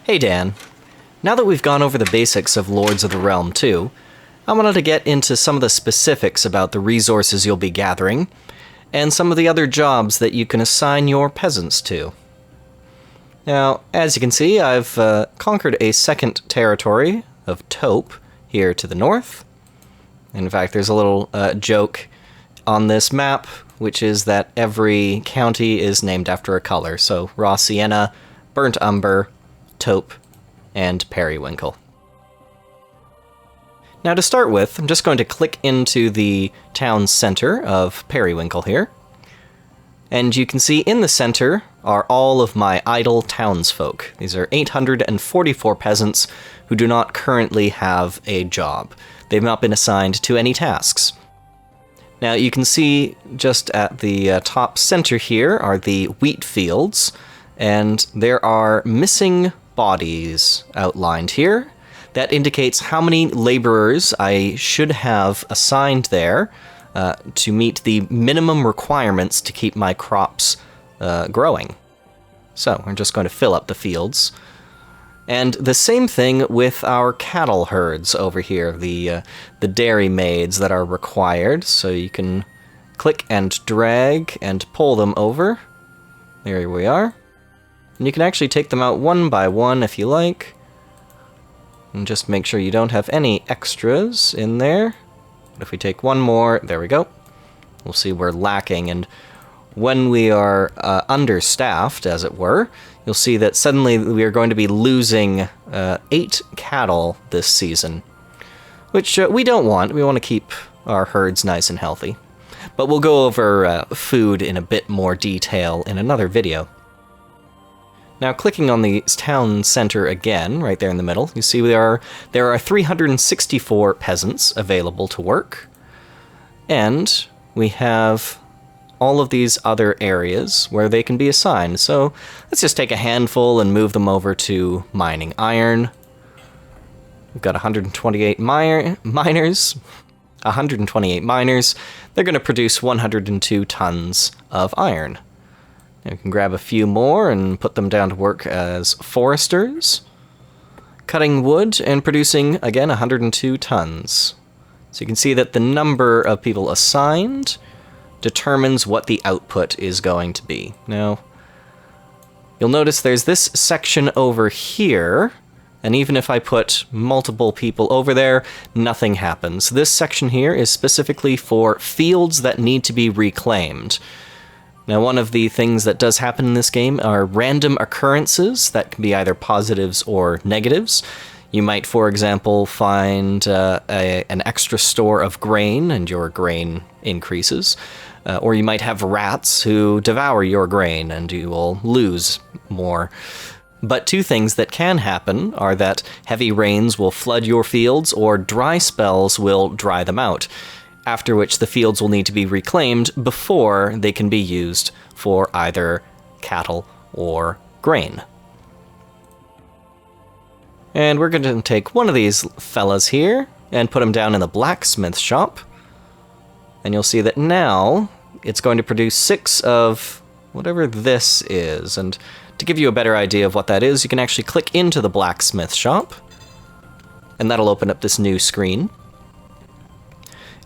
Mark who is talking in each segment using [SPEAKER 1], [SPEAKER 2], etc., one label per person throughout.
[SPEAKER 1] Hey Dan, now that we've gone over the basics of Lords of the Realm 2, I wanted to get into some of the specifics about the resources you'll be gathering, and some of the other jobs that you can assign your peasants to. Now, as you can see, I've conquered a second territory of Taupe here to the north. In fact, there's a little joke on this map, which is that every county is named after a color. So, Raw Sienna, Burnt Umber, Taupe, and Periwinkle. Now to start with, I'm just going to click into the town center of Periwinkle here. And you can see in the center are all of my idle townsfolk. These are 844 peasants who do not currently have a job. They've not been assigned to any tasks. Now you can see just at the top center here are the wheat fields, and there are missing bodies outlined here. That indicates how many laborers I should have assigned there to meet the minimum requirements to keep my crops growing. So we're just going to fill up the fields. And the same thing with our cattle herds over here, the dairy maids that are required. So you can click and drag and pull them over. There we are. And you can actually take them out one by one if you like. And just make sure you don't have any extras in there. But if we take one more, there we go. We'll see we're lacking. And when we are understaffed, as it were, you'll see that suddenly we are going to be losing 8 cattle this season. Which we don't want. We want to keep our herds nice and healthy. But we'll go over food in a bit more detail in another video. Now, clicking on the town center again, right there in the middle, you see there are 364 peasants available to work. And we have all of these other areas where they can be assigned. So let's just take a handful and move them over to mining iron. We've got 128 miners. 128 miners. They're going to produce 102 tons of iron. You can grab a few more and put them down to work as foresters, cutting wood and producing, again, 102 tons. So you can see that the number of people assigned determines what the output is going to be. Now, you'll notice there's this section over here, and even if I put multiple people over there, nothing happens. This section here is specifically for fields that need to be reclaimed. Now, one of the things that does happen in this game are random occurrences that can be either positives or negatives. You might, for example, find an extra store of grain and your grain increases. Or you might have rats who devour your grain and you will lose more. But two things that can happen are that heavy rains will flood your fields or dry spells will dry them out, after which the fields will need to be reclaimed before they can be used for either cattle or grain. And we're going to take one of these fellas here and put him down in the blacksmith shop. And you'll see that now it's going to produce 6 of whatever this is. And to give you a better idea of what that is, you can actually click into the blacksmith shop, and that'll open up this new screen.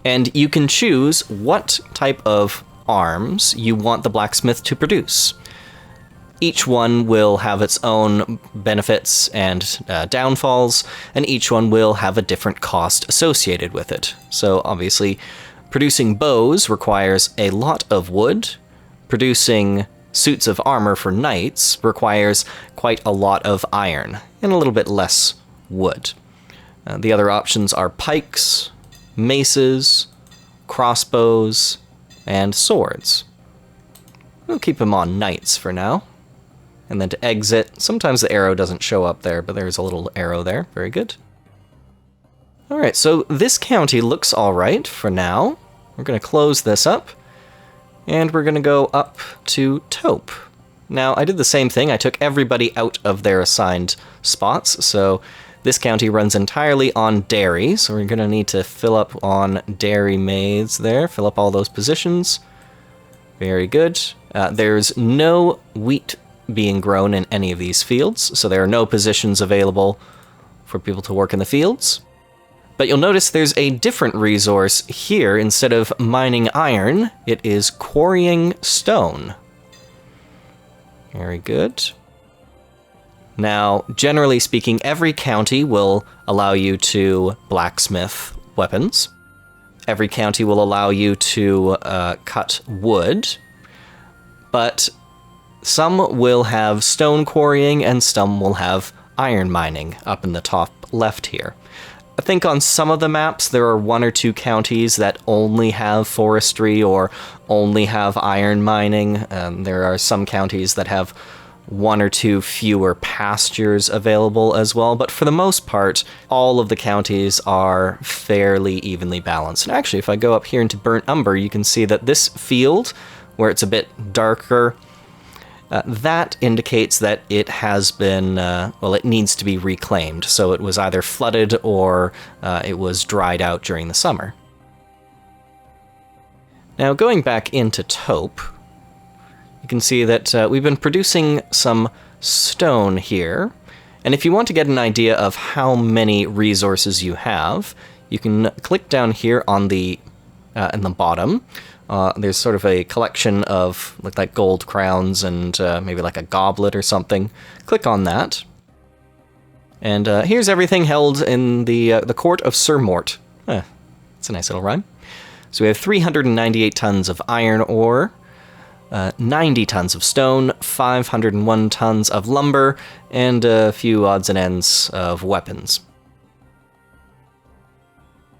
[SPEAKER 1] And you can choose what type of arms you want the blacksmith to produce. Each one will have its own benefits and downfalls, and each one will have a different cost associated with it. So obviously, producing bows requires a lot of wood. Producing suits of armor for knights requires quite a lot of iron, and a little bit less wood. The other options are pikes, maces, crossbows, and swords. We'll keep them on knights for now. And then to exit, sometimes the arrow doesn't show up there, but there's a little arrow there. Very good. Alright, so this county looks alright for now. We're going to close this up, and we're going to go up to Taupe. Now, I did the same thing. I took everybody out of their assigned spots, so this county runs entirely on dairy, so we're going to need to fill up on dairy maids there, fill up all those positions. Very good. There's no wheat being grown in any of these fields, so there are no positions available for people to work in the fields. But you'll notice there's a different resource here. Instead of mining iron, it is quarrying stone. Very good. Now, generally speaking, every county will allow you to blacksmith weapons. Every county will allow you to cut wood, but some will have stone quarrying and some will have iron mining up in the top left here. I think on some of the maps there are 1 or 2 counties that only have forestry or only have iron mining. There are some counties that have 1 or 2 fewer pastures available as well, but for the most part, all of the counties are fairly evenly balanced. And actually, if I go up here into Burnt Umber, you can see that this field, where it's a bit darker, that indicates that it has been, well, it needs to be reclaimed. So it was either flooded or it was dried out during the summer. Now, going back into Taupe, you can see that we've been producing some stone here. And if you want to get an idea of how many resources you have, you can click down here on the in the bottom. There's sort of a collection of like gold crowns and maybe like a goblet or something. Click on that. And here's everything held in the court of Sir Mort. It's a nice little rhyme. So we have 398 tons of iron ore, 90 tons of stone, 501 tons of lumber, and a few odds and ends of weapons.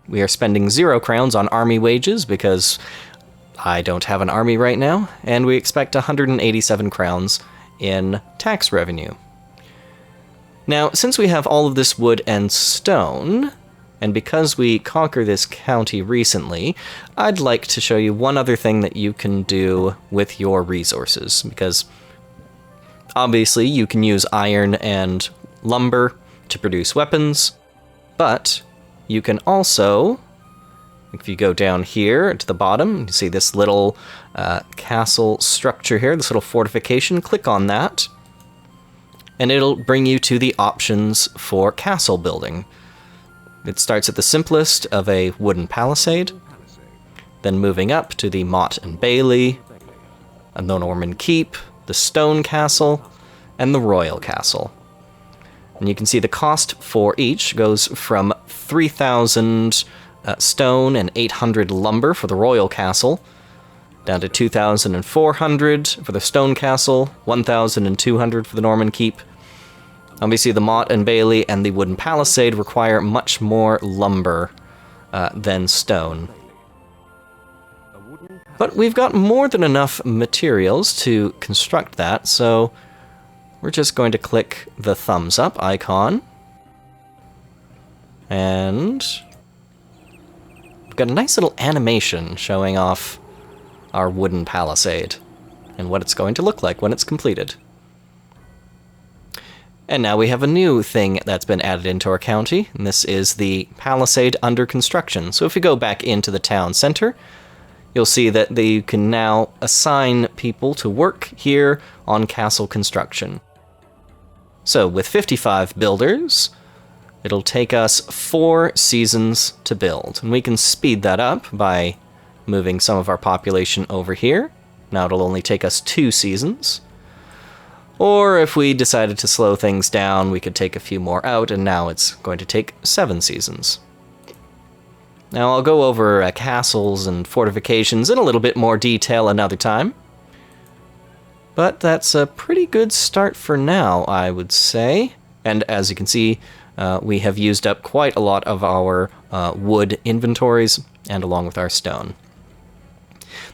[SPEAKER 1] We are spending 0 crowns on army wages because I don't have an army right now, and we expect 187 crowns in tax revenue. Now, since we have all of this wood and stone, and because we conquered this county recently, I'd like to show you one other thing that you can do with your resources, because obviously you can use iron and lumber to produce weapons, but you can also, if you go down here to the bottom, you see this little castle structure here, this little fortification. Click on that, and it'll bring you to the options for castle building. It starts at the simplest of a wooden palisade, then moving up to the motte and bailey, the Norman keep, the stone castle, and the royal castle. And you can see the cost for each goes from 3,000 stone and 800 lumber for the royal castle, down to 2,400 for the stone castle, 1,200 for the Norman keep. Obviously, the motte and bailey and the wooden palisade require much more lumber than stone. But we've got more than enough materials to construct that, so we're just going to click the thumbs up icon. And we've got a nice little animation showing off our wooden palisade and what it's going to look like when it's completed. And now we have a new thing that's been added into our county, and this is the palisade under construction. So if we go back into the town center, you'll see that you can now assign people to work here on castle construction. So with 55 builders, it'll take us 4 seasons to build, and we can speed that up by moving some of our population over here. Now it'll only take us 2 seasons. Or if we decided to slow things down, we could take a few more out, and now it's going to take 7 seasons. Now I'll go over castles and fortifications in a little bit more detail another time. But that's a pretty good start for now, I would say. And as you can see, we have used up quite a lot of our wood inventories, and along with our stone.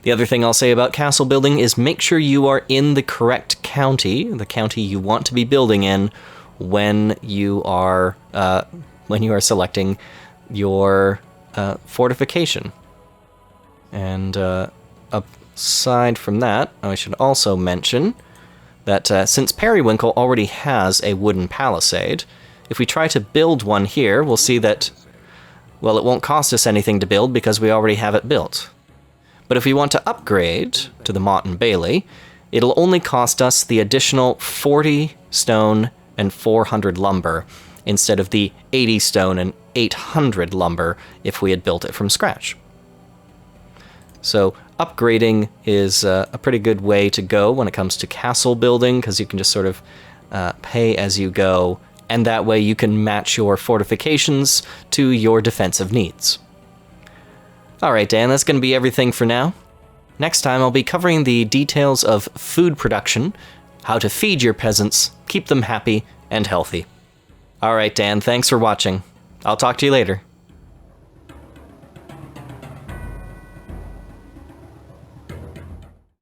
[SPEAKER 1] The other thing I'll say about castle building is make sure you are in the correct county, the county you want to be building in, when you are selecting your fortification. And aside from that, I should also mention that since Periwinkle already has a wooden palisade, if we try to build one here, we'll see that, well, it won't cost us anything to build because we already have it built. But if we want to upgrade to the motte and bailey, it'll only cost us the additional 40 stone and 400 lumber instead of the 80 stone and 800 lumber if we had built it from scratch. So upgrading is a pretty good way to go when it comes to castle building, because you can just sort of pay as you go, and that way you can match your fortifications to your defensive needs. Alright, Dan, that's going to be everything for now. Next time I'll be covering the details of food production, how to feed your peasants, keep them happy and healthy. Alright, Dan, thanks for watching. I'll talk to you later.